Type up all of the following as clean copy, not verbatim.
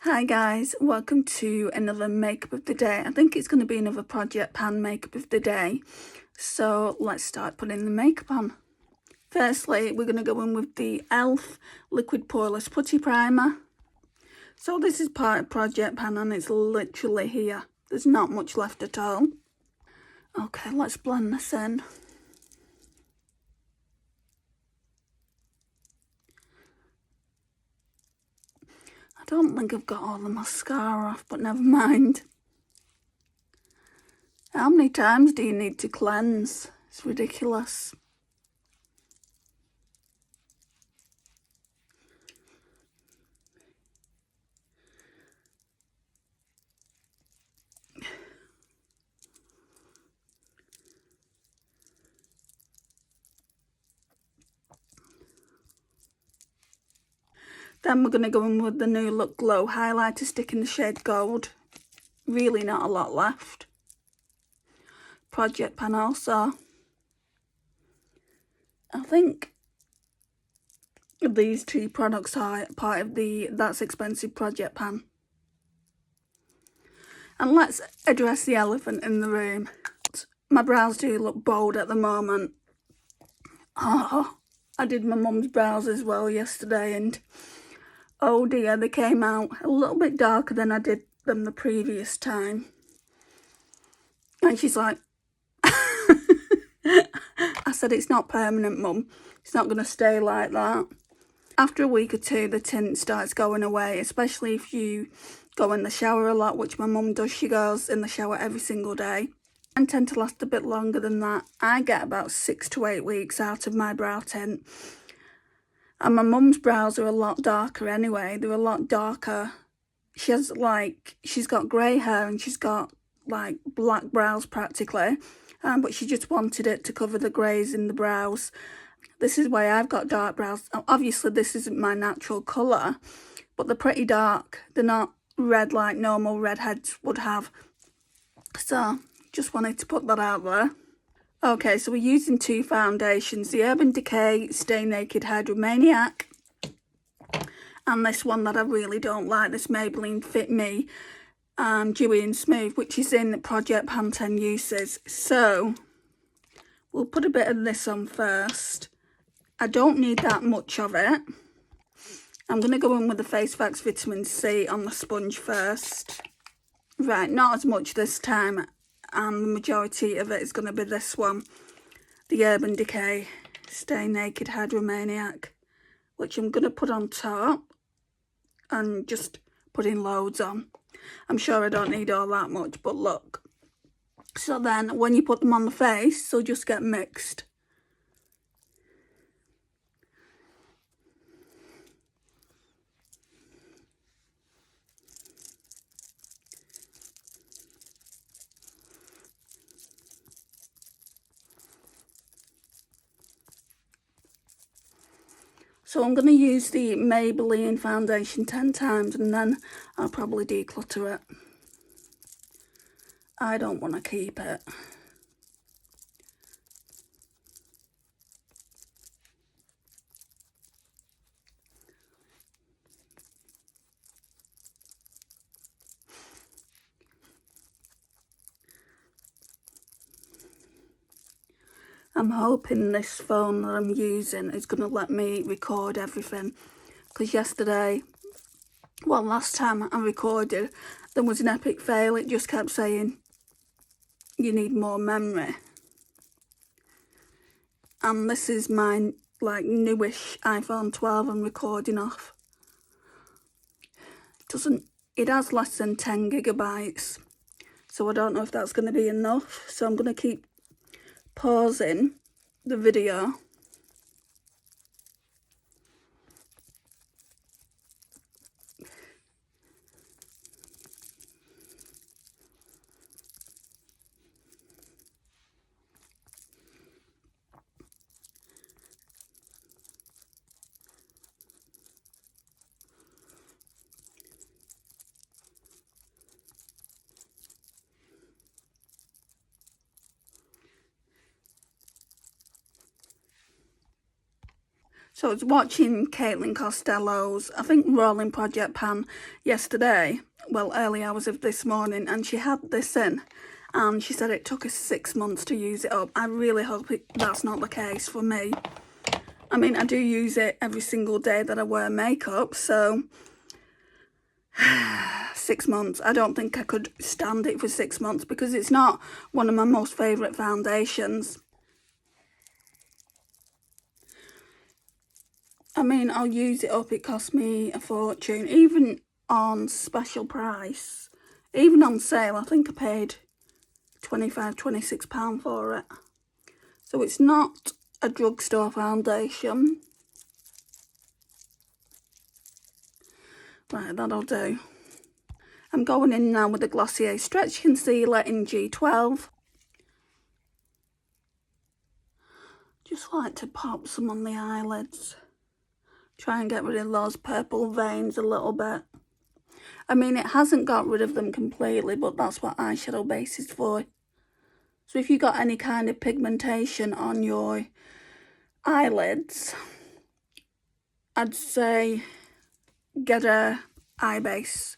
Hi guys, welcome to another makeup of the day. I think it's going to be another Project Pan makeup of the day. So let's start putting the makeup on. Firstly, we're going to go in with the e.l.f. Liquid Poreless Putty Primer. So this is part of Project Pan and it's literally here. There's not much left at all. Okay, let's blend this in. I don't think I've got all the mascara off, but never mind. How many times do you need to cleanse? It's ridiculous. Then we're going to go in with the new Look Glow highlighter stick in the shade Gold. Really not a lot left. Project Pan also. I think these two products are part of the That's Expensive Project Pan. And let's address the elephant in the room. My brows do look bold at the moment. Oh, I did my mum's brows as well yesterday and oh dear, they came out a little bit darker than I did them the previous time. And she's like, I said, it's not permanent, Mum. It's not going to stay like that. After a week or two, the tint starts going away, especially if you go in the shower a lot, which my mum does. She goes in the shower every single day. And tend to last a bit longer than that. I get about 6 to 8 weeks out of my brow tint. And my mum's brows are a lot darker anyway. They're a lot darker. She's got grey hair and she's got like black brows practically. But she just wanted it to cover the greys in the brows. This is why I've got dark brows. Obviously this isn't my natural colour, but they're pretty dark. They're not red like normal redheads would have. So just wanted to put that out there. Okay, so we're using two foundations. The Urban Decay Stay Naked Hydromaniac. And this one that I really don't like, this Maybelline Fit Me Dewy and Smooth, which is in Project Pan 10 Uses. So we'll put a bit of this on first. I don't need that much of it. I'm going to go in with the Face Facts Vitamin C on the sponge first. Right, not as much this time. And the majority of it is going to be this one. The Urban Decay Stay Naked Hydromaniac. Which I'm going to put on top. And just put in loads on. I'm sure I don't need all that much, but look. So then, when you put them on the face, they'll just get mixed. So I'm going to use the Maybelline foundation 10 times and then I'll probably declutter it. I don't want to keep it. I'm hoping this phone that I'm using is going to let me record everything. Because last time I recorded, there was an epic fail. It just kept saying, you need more memory. And this is my, newish iPhone 12 I'm recording off. It has less than 10 gigabytes. So I don't know if that's going to be enough. So I'm going to keep pausing the video. So I was watching Caitlin Costello's, I think, rolling Project Pan yesterday, well, early hours of this morning, and she had this in, and she said it took her 6 months to use it up. I really hope that's not the case for me. I mean, I do use it every single day that I wear makeup, so 6 months. I don't think I could stand it for 6 months because it's not one of my most favourite foundations. I mean, I'll use it up. It cost me a fortune, even on special price, even on sale. I think I paid £25, £26 for it. So it's not a drugstore foundation. Right, that'll do. I'm going in now with the Glossier Stretch Concealer in G12. Just like to pop some on the eyelids. Try and get rid of those purple veins a little bit. I mean, it hasn't got rid of them completely, but that's what Eyeshadow Base is for. So if you got any kind of pigmentation on your eyelids, I'd say get a eye base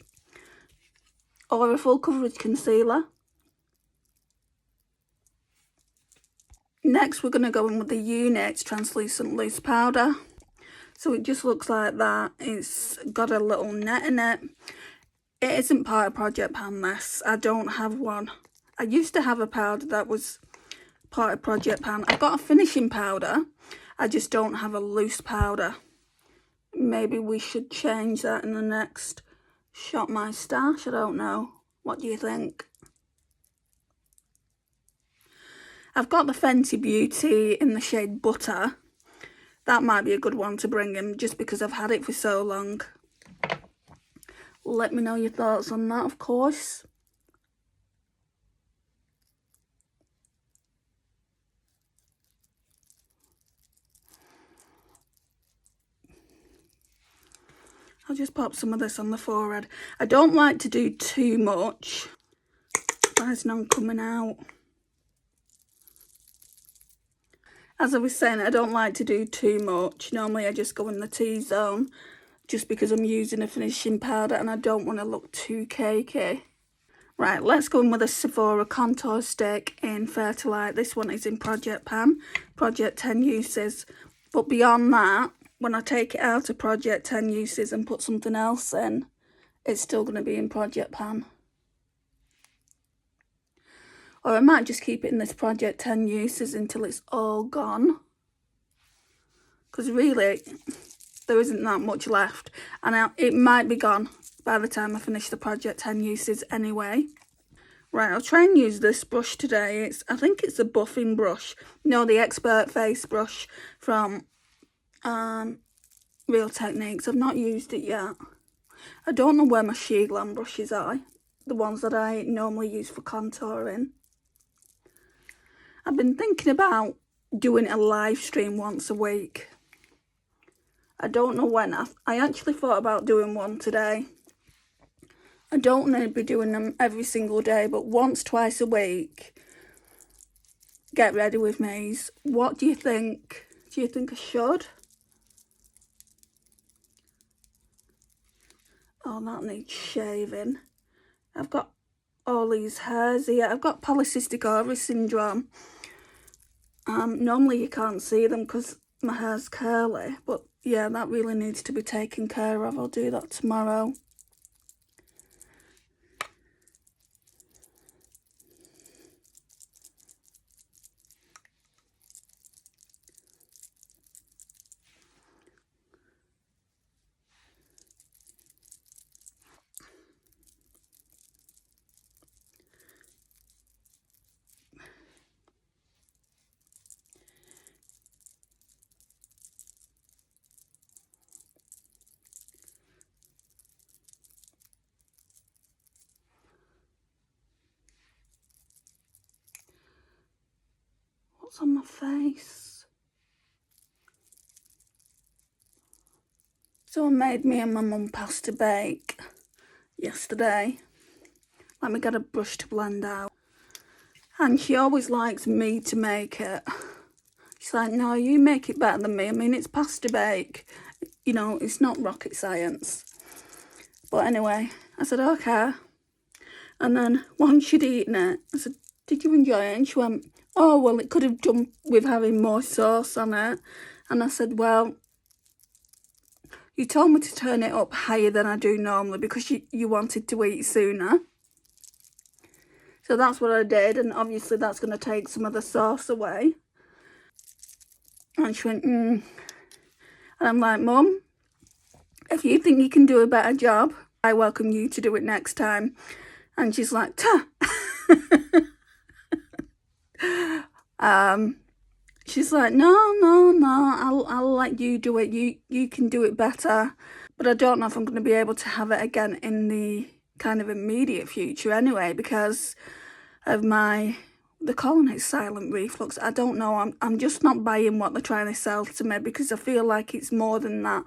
or a full coverage concealer. Next, we're going to go in with the Yiur translucent loose powder. So it just looks like that. It's got a little net in it. It isn't part of Project Pan this. I don't have one. I used to have a powder that was part of Project Pan. I've got a finishing powder. I just don't have a loose powder. Maybe we should change that in the next Shop My Stash. I don't know. What do you think? I've got the Fenty Beauty in the shade Butter. That might be a good one to bring in just because I've had it for so long. Let me know your thoughts on that, of course. I'll just pop some of this on the forehead. I don't like to do too much. There's none coming out. As I was saying, I don't like to do too much. Normally I just go in the T-zone just because I'm using a finishing powder and I don't want to look too cakey. Right, let's go in with a Sephora contour stick in Fair to Light. This one is in Project Pan, Project 10 Uses. But beyond that, when I take it out of Project 10 Uses and put something else in, it's still going to be in Project Pan. Or I might just keep it in this Project 10 Uses until it's all gone. Because really, there isn't that much left. And it might be gone by the time I finish the Project 10 Uses anyway. Right, I'll try and use this brush today. I think it's a buffing brush. No, the Expert Face brush from Real Techniques. I've not used it yet. I don't know where my Sheer Glam brushes are. The ones that I normally use for contouring. I've been thinking about doing a live stream once a week. I don't know when. I actually thought about doing one today. I don't want to be doing them every single day, but once, twice a week. Get ready with me. What do you think? Do you think I should? Oh, that needs shaving. I've got all these hairs here. I've got polycystic ovary syndrome. Normally you can't see them because my hair's curly, but yeah, that really needs to be taken care of. I'll do that tomorrow. What's on my face? Someone made me and my mum pasta bake yesterday. Let me get a brush to blend out. And she always likes me to make it. She She's like, no, you make it better than me. I mean, it's pasta bake. You know, it's not rocket science. But anyway, I said, okay. And then once she'd eaten it, I said, did you enjoy it? And she went, oh, well, it could have done with having more sauce on it. And I said, well, you told me to turn it up higher than I do normally because you wanted to eat sooner. So that's what I did, and obviously that's going to take some of the sauce away. And she went, And I'm like, Mum, if you think you can do a better job, I welcome you to do it next time. And she's like, "Tuh." She's like, no, I'll let you do it. You can do it better. But I don't know if I'm going to be able to have it again in the kind of immediate future anyway, because of they're calling it silent reflux. I don't know. I'm just not buying what they're trying to sell to me, because I feel like it's more than that.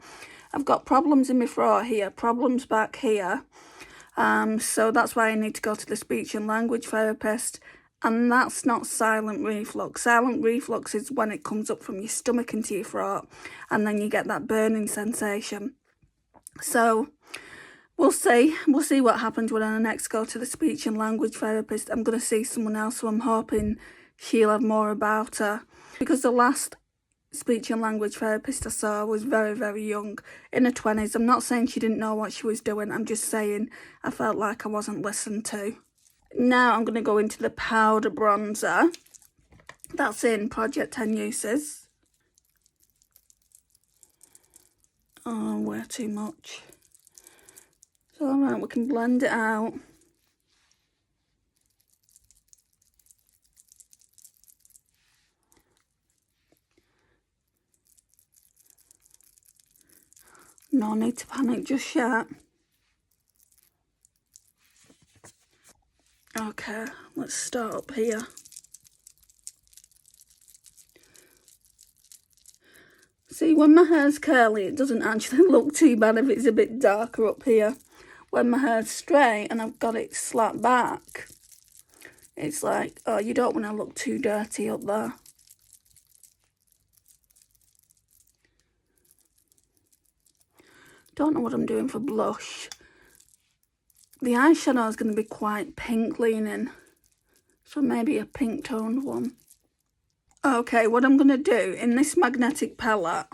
I've got problems in my throat here, problems back here. So that's why I need to go to the speech and language therapist. And that's not silent reflux. Silent reflux is when it comes up from your stomach into your throat, and then you get that burning sensation. So we'll see. We'll see what happens when I next go to the speech and language therapist. I'm going to see someone else, so I'm hoping she'll have more about her. Because the last speech and language therapist I saw was very, very young, in her 20s. I'm not saying she didn't know what she was doing. I'm just saying I felt like I wasn't listened to. Now I'm going to go into the powder bronzer. That's in Project 10 Uses. Oh, way too much. It's alright, we can blend it out. No need to panic just yet. Okay, let's start up here. See, when my hair's curly, it doesn't actually look too bad if it's a bit darker up here. When my hair's straight and I've got it slapped back, it's like, oh, you don't want to look too dirty up there. Don't know what I'm doing for blush. The eyeshadow is going to be quite pink leaning, so maybe a pink toned one. Okay, what I'm going to do, in this magnetic palette,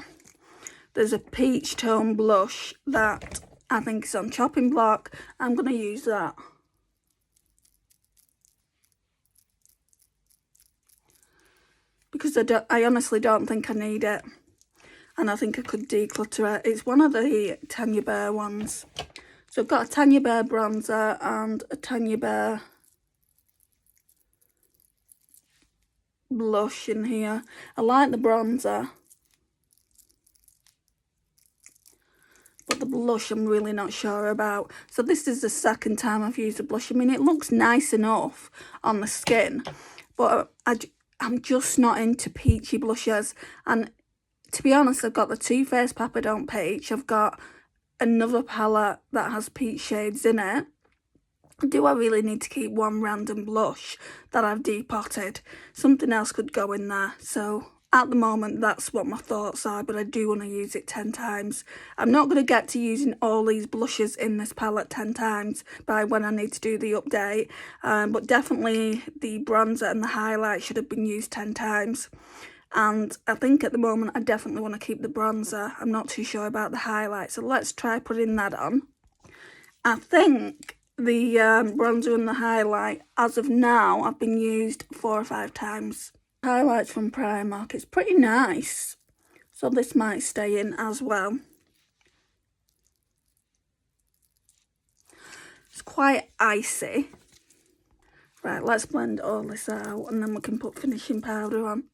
there's a peach tone blush that I think is on chopping block. I'm going to use that. Because I honestly don't think I need it. And I think I could declutter it. It's one of the Tanya Bear ones. So I've got a Tanya Bear bronzer and a Tanya Bear blush in here. I like the bronzer, but the blush I'm really not sure about. So this is the second time I've used the blush. I mean, it looks nice enough on the skin, but I'm just not into peachy blushes. And to be honest, I've got the Too Faced Papa Don't Peach. I've got another palette that has peach shades in it. Do I really need to keep one random blush that I've depotted? Something else could go in there. So at the moment, that's what my thoughts are, but I do want to use it 10 times. I'm not going to get to using all these blushes in this palette 10 times by when I need to do the update. But definitely the bronzer and the highlight should have been used 10 times. And I think at the moment I definitely want to keep the bronzer. I'm not too sure about the highlight, so let's try putting that on. I think the bronzer and the highlight, as of now, have been used 4 or 5 times. Highlights from Primark, it's pretty nice, so this might stay in as well. It's quite icy. Right, let's blend all this out and then we can put finishing powder on.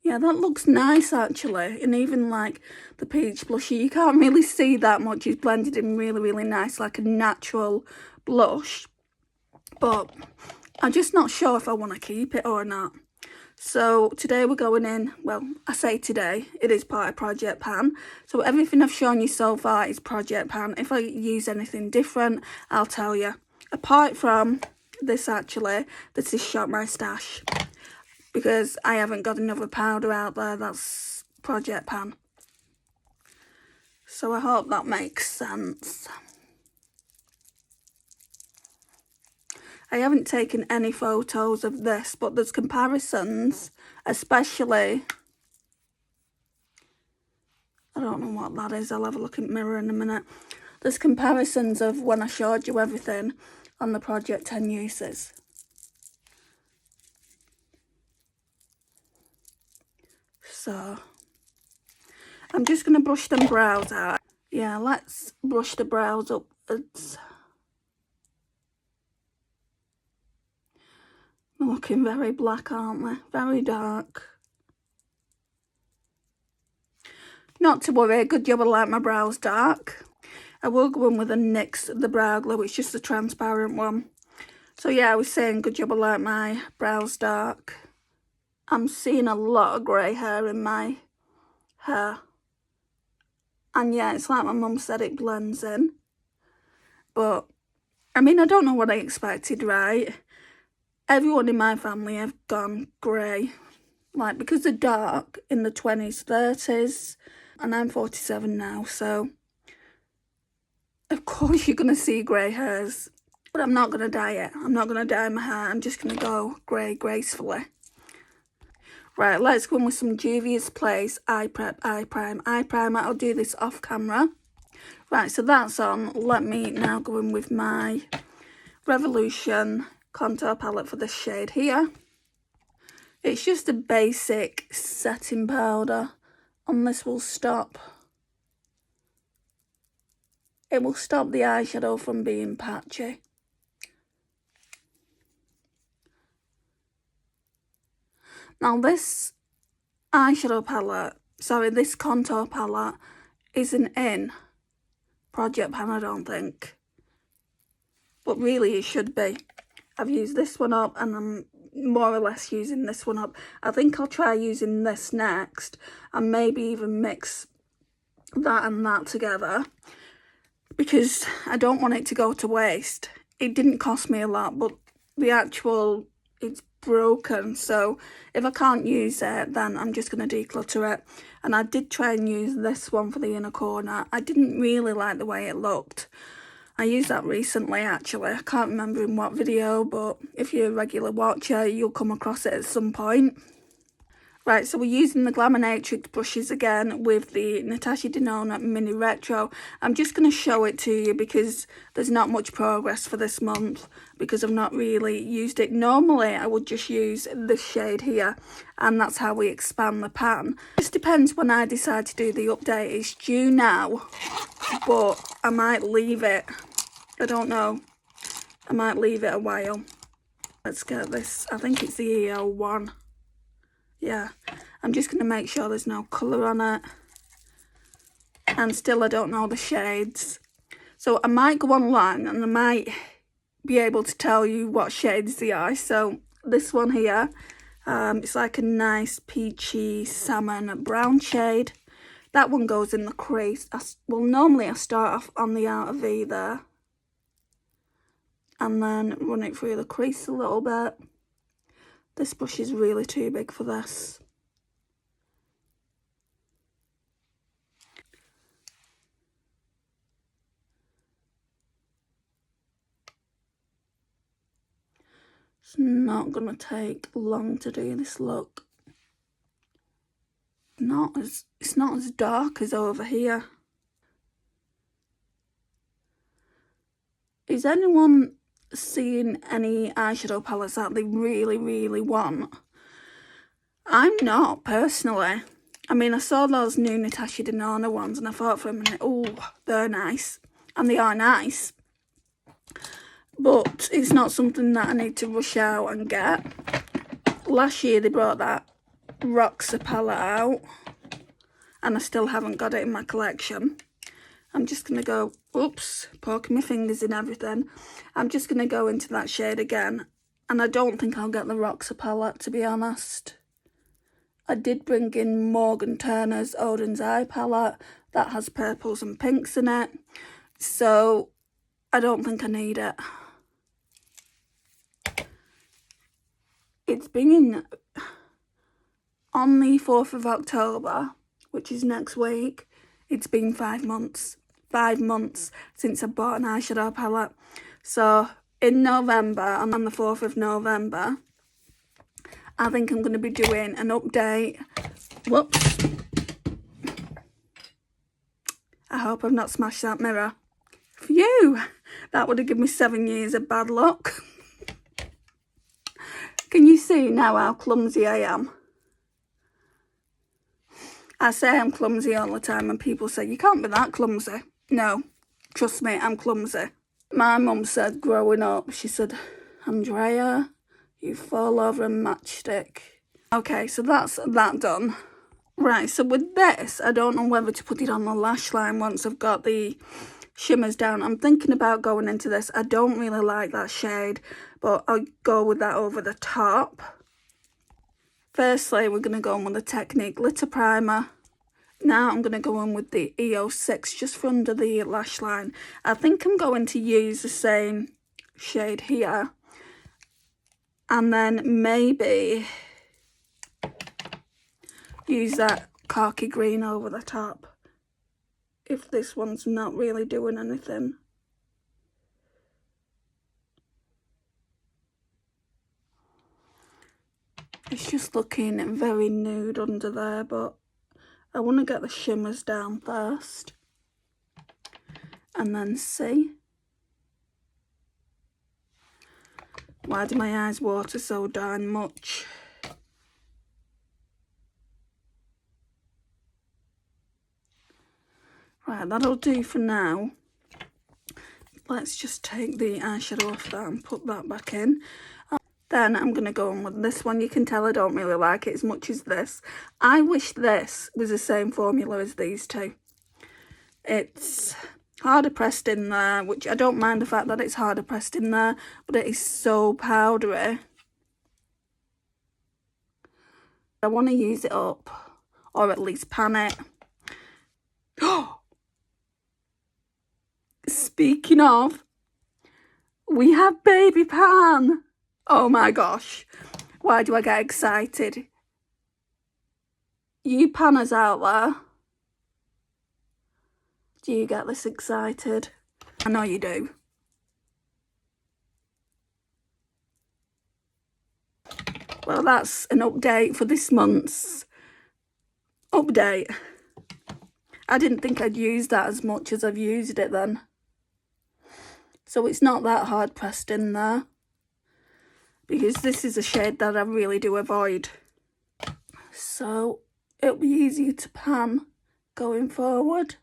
Yeah, that looks nice actually, and even like the peach blusher, you can't really see that much. It's blended in really, really nice, like a natural blush. But I'm just not sure if I want to keep it or not. So today we're going in, well, I say today, it is part of Project Pan. So everything I've shown you so far is Project Pan. If I use anything different, I'll tell you. Apart from this actually, this is Shop My Stash. Because I haven't got another powder out there, that's Project Pan. So I hope that makes sense. I haven't taken any photos of this, but there's comparisons, especially, I don't know what that is, I'll have a look in the mirror in a minute. There's comparisons of when I showed you everything on the Project 10 uses. So, I'm just going to brush them brows out. Yeah, let's brush the brows upwards. They're looking very black, aren't they? Very dark. Not to worry, good job I like my brows dark. I will go in with a NYX the brow glue, it's just a transparent one. So yeah, I was saying good job I like my brows dark. I'm seeing a lot of grey hair in my hair. And yeah, it's like my mum said, it blends in. But, I mean, I don't know what I expected, right? Everyone in my family have gone grey. Like, because they're dark in the 20s, 30s. And I'm 47 now, so of course you're going to see grey hairs. But I'm not going to dye it. I'm not going to dye my hair. I'm just going to go grey gracefully. Right, let's go in with some Juvia's Place Eye Prep, Eye Prime, Eye Primer. I'll do this off camera. Right, so that's on. Let me now go in with my Revolution contour palette for this shade here. It's just a basic setting powder. And this will stop. It will stop the eyeshadow from being patchy. Now this eyeshadow palette, sorry, this contour palette isn't in Project Pan, I don't think. But really it should be. I've used this one up and I'm more or less using this one up. I think I'll try using this next and maybe even mix that and that together because I don't want it to go to waste. It didn't cost me a lot, but the actual, it's broken, so if I can't use it, then I'm just going to declutter it. And I did try and use this one for the inner corner. I didn't really like the way it looked. I used that recently actually, I can't remember in what video, but if you're a regular watcher you'll come across it at some point. Right, so we're using the Glamonatrix brushes again with the Natasha Denona Mini Retro. I'm just going to show it to you because there's not much progress for this month because I've not really used it. Normally I would just use this shade here and that's how we expand the pan. It just depends when I decide to do the update. It's due now, but I might leave it. I don't know. I might leave it a while. Let's get this. I think it's the EO1. Yeah, I'm just going to make sure there's no colour on it. And still I don't know the shades. So I might go online and I might be able to tell you what shades they are. So this one here, it's like a nice peachy salmon brown shade. That one goes in the crease. Well, normally I start off on the outer V there. And then run it through the crease a little bit. This brush is really too big for this. It's not going to take long to do this look. It's not as dark as over here. Is anyone seeing any eyeshadow palettes that they really, really want? I'm not, personally. I mean, I saw those new Natasha Denona ones and I thought for a minute, oh, they're nice. And they are nice. But it's not something that I need to rush out and get. Last year they brought that Roxa palette out. And I still haven't got it in my collection. I'm just going to go, oops, poking my fingers in everything. I'm just going to go into that shade again. And I don't think I'll get the Roxa palette, to be honest. I did bring in Morgan Turner's Odin's Eye palette. That has purples and pinks in it. So I don't think I need it. It's been on the 4th of October, which is next week. It's been 5 months. 5 months since I bought an eyeshadow palette. So in November, on the 4th of November, I think I'm going to be doing an update. Whoops. I hope I've not smashed that mirror. Phew! That would have given me 7 years of bad luck. Can you see now how clumsy I am? I say I'm clumsy all the time and people say, you can't be that clumsy. No, trust me, I'm clumsy. My mum said growing up, she said, Andrea, you fall over a matchstick. Okay, so that's that done. Right, so with this, I don't know whether to put it on the lash line once I've got the shimmers down. I'm thinking about going into this. I don't really like that shade, but I'll go with that over the top. Firstly, we're going to go in with the Technique Glitter Primer. Now I'm going to go in with the EO6 just for under the lash line. I think I'm going to use the same shade here. And then maybe use that khaki green over the top. If this one's not really doing anything. It's just looking very nude under there, but I want to get the shimmers down first. And then see. Why do my eyes water so darn much? Right, that'll do for now. Let's just take the eyeshadow off that and put that back in. Then I'm going to go in with this one. You can tell I don't really like it as much as this. I wish this was the same formula as these two. It's harder pressed in there, which I don't mind the fact that it's harder pressed in there, but it is so powdery. I want to use it up, or at least pan it. Speaking of, we have baby pan. Oh my gosh, why do I get excited? You panners out there, do you get this excited? I know you do. Well, that's an update for this month's update. I didn't think I'd use that as much as I've used it then. So it's not that hard pressed in there. Because this is a shade that I really do avoid. So it'll be easier to pan going forward.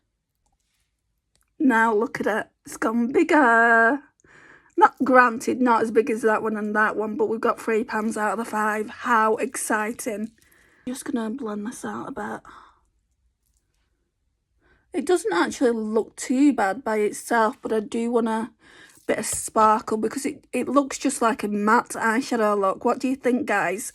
Now look at it. It's gone bigger. Not granted, not as big as that one and that one, but we've got 3 pans out of the 5. How exciting. I'm just going to blend this out a bit. It doesn't actually look too bad by itself, but I do want a bit of sparkle because it looks just like a matte eyeshadow look. What do you think, guys?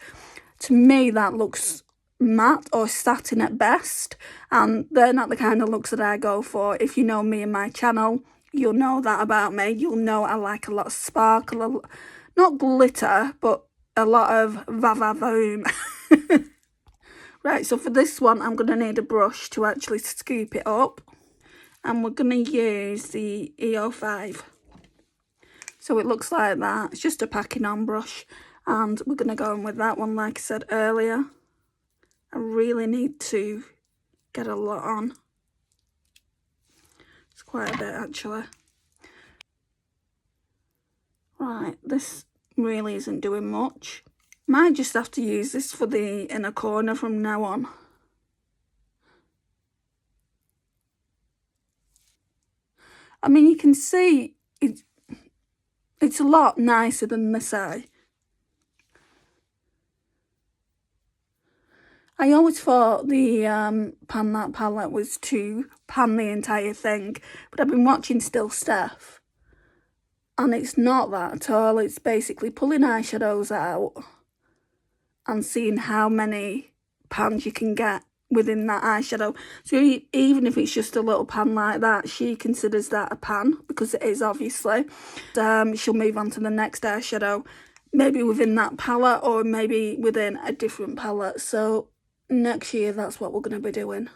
To me, that looks matte or satin at best, and they're not the kind of looks that I go for. If you know me and my channel, you'll know that about me. You'll know I like a lot of sparkle, not glitter, but a lot of va-va-voom. Right, so for this one, I'm going to need a brush to actually scoop it up. And we're going to use the EO5. So it looks like that. It's just a packing on brush. And we're going to go in with that one, like I said earlier. I really need to get a lot on. It's quite a bit, actually. Right, this really isn't doing much. Might just have to use this for the inner corner from now on. I mean, you can see it's a lot nicer than this eye. I always thought the Pan That palette was to pan the entire thing, but I've been watching Still Steph, and it's not that at all. It's basically pulling eyeshadows out and seeing how many pans you can get within that eyeshadow. So even if it's just a little pan like that, she considers that a pan, because it is, obviously. She'll move on to the next eyeshadow, maybe within that palette or maybe within a different palette. So next year, that's what we're going to be doing.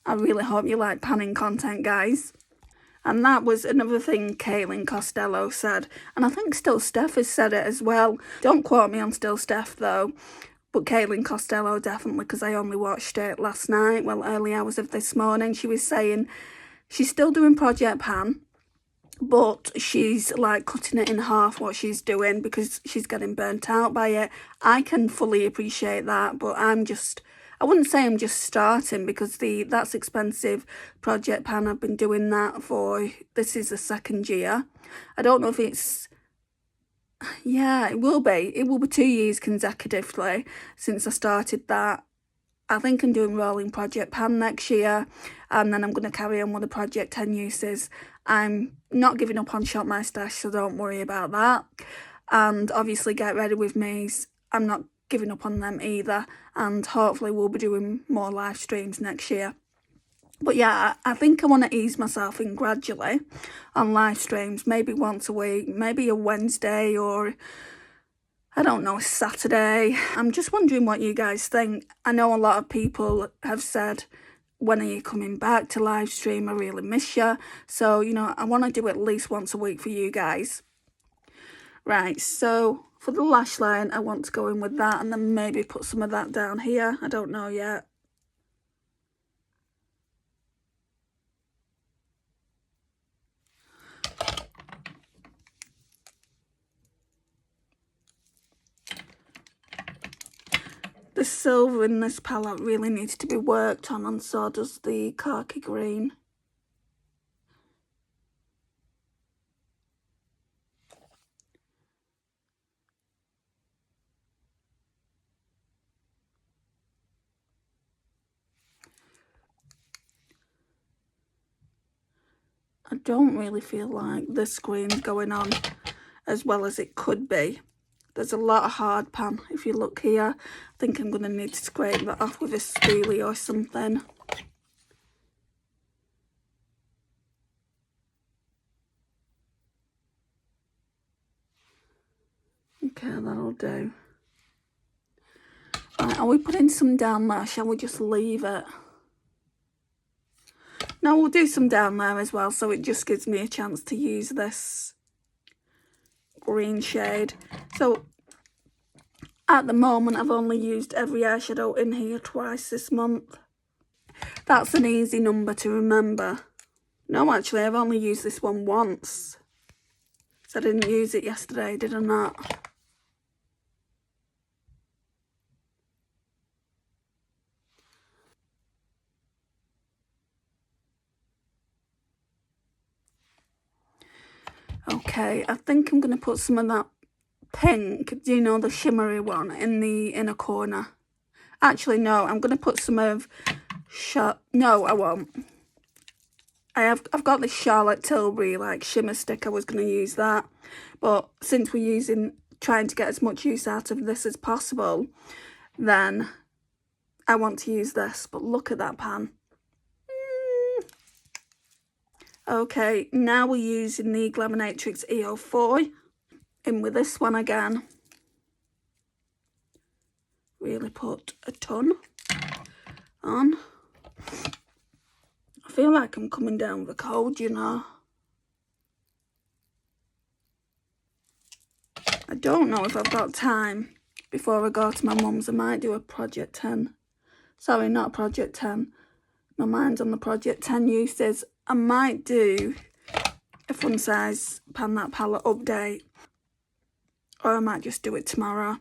I really hope you like panning content, guys. And that was another thing Caitlin Costello said. And I think Still Steph has said it as well. Don't quote me on Still Steph, though. But Caitlin Costello definitely, because I only watched it last night, well, early hours of this morning. She was saying she's still doing Project Pan, but she's like cutting it in half what she's doing because she's getting burnt out by it. I can fully appreciate that, but I wouldn't say I'm just starting, because that's expensive Project Pan. I've been doing that for, this is the 2nd year. I don't know if it's, yeah, it will be 2 years consecutively since I started that. I think I'm doing rolling Project Pan next year, and then I'm going to carry on with the Project 10 uses. I'm not giving up on Shop My Stash, so don't worry about that. And obviously Get Ready With Me's, I'm not giving up on them either, and hopefully we'll be doing more live streams next year. But yeah, I think I want to ease myself in gradually on live streams, maybe once a week, maybe a Wednesday, or I don't know, a Saturday. I'm just wondering what you guys think. I know a lot of people have said, when are you coming back to live stream? I really miss you. So, you know, I want to do at least once a week for you guys. Right, so for the lash line, I want to go in with that and then maybe put some of that down here. I don't know yet. The silver in this palette really needs to be worked on, and so does the khaki green. I don't really feel like this green's going on as well as it could be. There's a lot of hard pan. If you look here, I think I'm going to need to scrape that off with a spoolie or something. Okay, that'll do. Right, are we putting some down there? Shall we just leave it? No, we'll do some down there as well, so it just gives me a chance to use this green shade. So at the moment, I've only used every eyeshadow in here twice this month. That's an easy number to remember. No, actually, I've only used this one once. So I didn't use it yesterday, did I not? Okay, I think I'm going to put some of that pink, do you know, the shimmery one in the inner corner. Actually, no, I'm going to put some of, no, I won't. I've got this Charlotte Tilbury, like, shimmer stick. I was going to use that. But since we're trying to get as much use out of this as possible, then I want to use this. But look at that pan. Okay, now we're using the Glamonatrix EO4 in with this one again. Really put a ton on. I feel like I'm coming down with a cold, you know. I don't know if I've got time before I go to my mum's. I might do a Project 10. Sorry, not Project 10. My mind's on the Project 10 uses. I might do a fun size Pan That Palette update, or I might just do it tomorrow.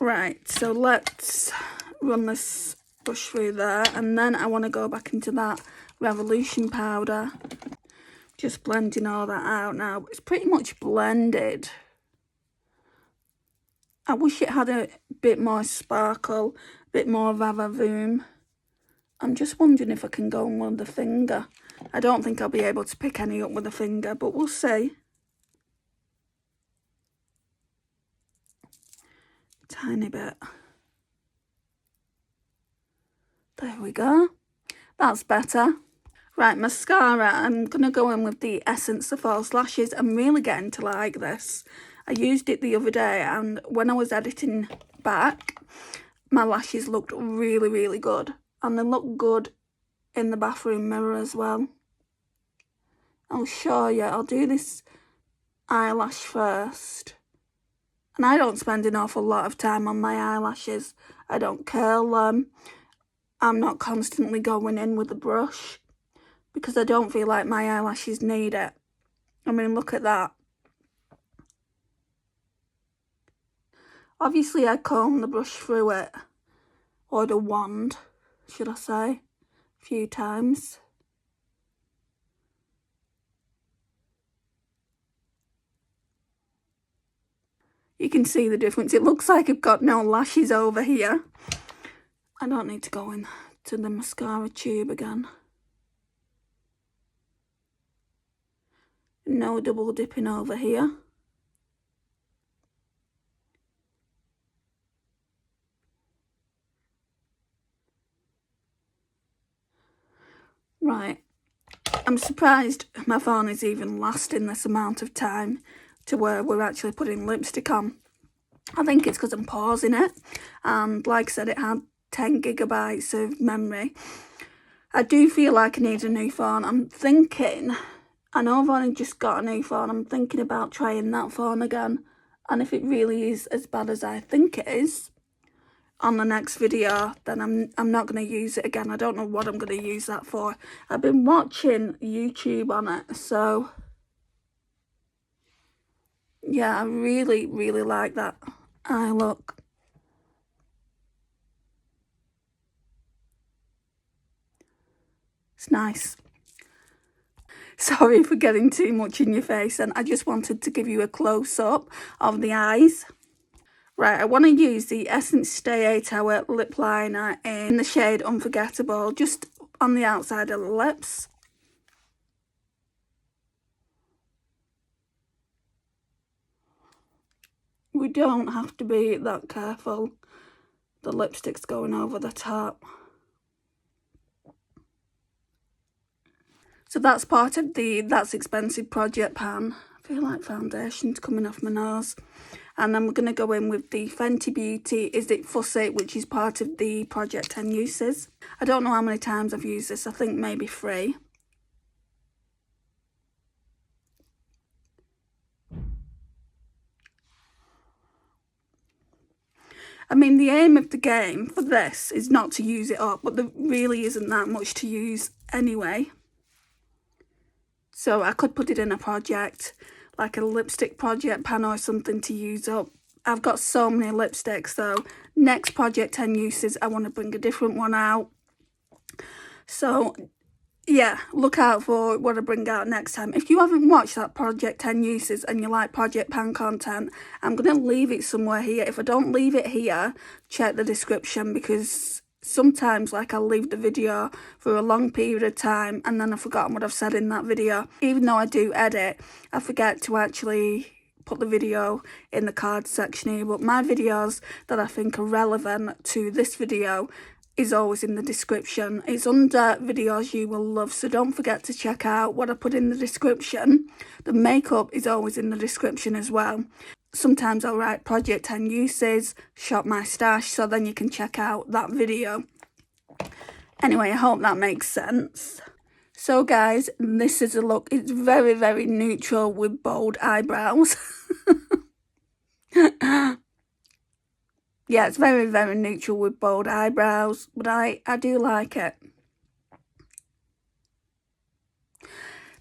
Right, so let's run this brush through there, and then I want to go back into that Revolution powder. Just blending all that out now. It's pretty much blended. I wish it had a bit more sparkle, a bit more va-va-voom. I'm just wondering if I can go on with the finger. I don't think I'll be able to pick any up with a finger, but we'll see. Tiny bit. There we go. That's better. Right, mascara. I'm going to go in with the Essence of False Lashes. I'm really getting to like this. I used it the other day, and when I was editing back, my lashes looked really, really good. And they look good in the bathroom mirror as well. I'll show you. I'll do this eyelash first. And I don't spend an awful lot of time on my eyelashes. I don't curl them. I'm not constantly going in with a brush because I don't feel like my eyelashes need it. I mean, look at that. Obviously, I comb the brush through it, or the wand, should I say, a few times. You can see the difference. It looks like I've got no lashes over here. I don't need to go in to the mascara tube again. No double dipping over here. Right, I'm surprised my phone is even lasting this amount of time to where we're actually putting lipstick on. I think it's because I'm pausing it, and like I said, it had 10 gigabytes of memory. I do feel like I need a new phone. I'm thinking, I know I've only just got a new phone, I'm thinking about trying that phone again, and if it really is as bad as I think it is, on the next video, then I'm not going to use it again. I don't know what I'm going to use that for. I've been watching YouTube on it, so yeah, I really, really like that eye look. It's nice. Sorry for getting too much in your face, and I just wanted to give you a close-up of the eyes. Right, I want to use the Essence Stay 8 Hour Lip Liner in the shade Unforgettable, just on the outside of the lips. We don't have to be that careful. The lipstick's going over the top. So that's part of the That's Expensive Project Pan. I feel like foundation's coming off my nose. And then we're going to go in with the Fenty Beauty Is It Fussy, which is part of the Project 10 Uses. I don't know how many times I've used this. I think maybe 3. I mean, the aim of the game for this is not to use it up, but there really isn't that much to use anyway. So I could put it in a project, like a lipstick project pan or something to use up. I've got so many lipsticks, so next Project 10 Uses, I want to bring a different one out. So yeah, look out for what I bring out next time. If you haven't watched that Project 10 Uses and you like Project Pan content, I'm going to leave it somewhere here. If I don't leave it here, check the description, because sometimes, like, I'll leave the video for a long period of time and then I've forgotten what I've said in that video. Even though I do edit, I forget to actually put the video in the cards section here. But my videos that I think are relevant to this video is always in the description. It's under videos you will love, so don't forget to check out what I put in the description. The makeup is always in the description as well. Sometimes I'll write Project 10 Uses, shop my stash, so then you can check out that video. Anyway, I hope that makes sense. So guys, this is a look. It's very, very neutral with bold eyebrows. Yeah, it's very, very neutral with bold eyebrows, but I do like it.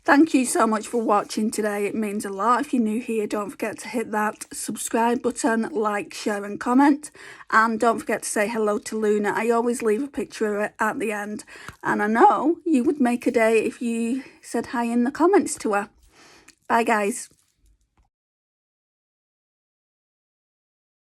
Thank you so much for watching today. It means a lot. If you're new here, don't forget to hit that subscribe button, like, share and comment. And don't forget to say hello to Luna. I always leave a picture of it at the end. And I know you would make a day if you said hi in the comments to her. Bye guys.